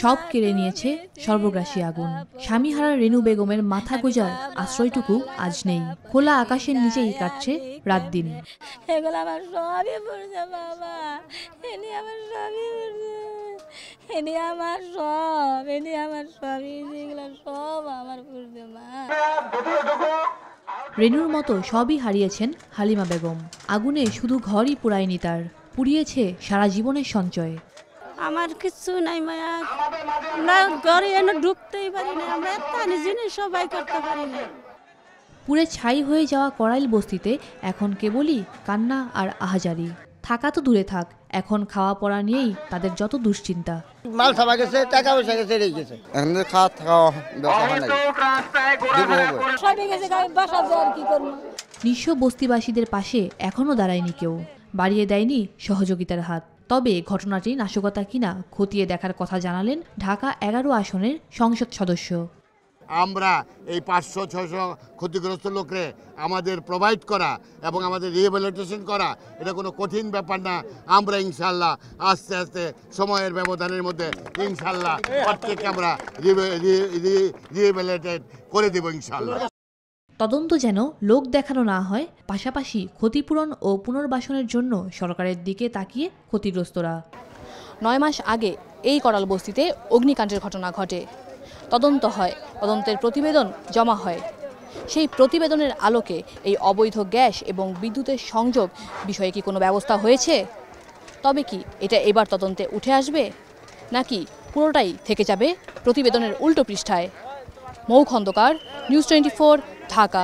সব কেড়ে নিয়েছে সর্বগ্রাসী আগুন। স্বামীহারা রেনু বেগমের মাথা গোঁজার আশ্রয়টুকু আজ নেই। খোলা আকাশের নিচেই কাটছে রাত দিন। এগুলো আমার সবই পড়ছে বাবা, এনি আমার সবই পড়ছে, এনি আমার সবই, যেগুলো সব আমার পড়ছে মা। রেনুর মতো সবই হারিয়েছেন হালিমা বেগম। আগুনে শুধু ঘরই পুড়ায়নি তার, পুড়িয়েছে সারা জীবনের সঞ্চয়। আমার কিচ্ছু নাই মায়া, আমরা ঘরে এনে ঢুকতেই পারি না, আমরা একটা জিনিস সবাই করতে পারি না। পুড়ে ছাই হয়ে যাওয়া করাইল বস্তিতে এখন কেবলই কান্না আর আহাজারি। থাকা তো দূরে থাক, এখন খাওয়া পড়া নিয়েই তাদের যত দুশ্চিন্তা। মাল ছাপা গেছে, টাকা পয়সা গেছে, রেখে গেছে, এখন খাওয়া থাকা নিঃস্ব বস্তিবাসীদের পাশে এখনও দাঁড়ায়নি কেউ, বাড়িয়ে দেয়নি সহযোগিতার হাত। তবে ঘটনাটি নাশকতা কিনা খতিয়ে দেখার কথা জানালেন ঢাকা 11 আসনের সংসদ সদস্য। আমরা এই 500-600 ক্ষতিগ্রস্ত লোকরে আমাদের প্রোভাইড করা এবং আমাদের রিহ্যাবিলিটেশন করা এটা কোনো কঠিন ব্যাপার না। আমরা ইনশাল্লাহ আস্তে আস্তে সময়ের ব্যবধানের মধ্যে ইনশাল্লাহ প্রত্যেককে আমরা রিহ্যাবিলিটেট করে দেব ইনশাল্লাহ। তদন্ত যেন লোক দেখানো না হয়, পাশাপাশি ক্ষতিপূরণ ও পুনর্বাসনের জন্য সরকারের দিকে তাকিয়ে ক্ষতিগ্রস্তরা। 9 মাস আগে এই করাল বস্তিতে অগ্নিকাণ্ডের ঘটনা ঘটে। তদন্ত হয়, তদন্তের প্রতিবেদন জমা হয়। সেই প্রতিবেদনের আলোকে এই অবৈধ গ্যাস এবং বিদ্যুতের সংযোগ বিষয়ে কি কোনো ব্যবস্থা হয়েছে? তবে কি এটা এবার তদন্তে উঠে আসবে, নাকি পুরোটাই থেকে যাবে প্রতিবেদনের উল্টো পৃষ্ঠায়? মৌ খন্দকার, নিউজ 24, ঢাকা।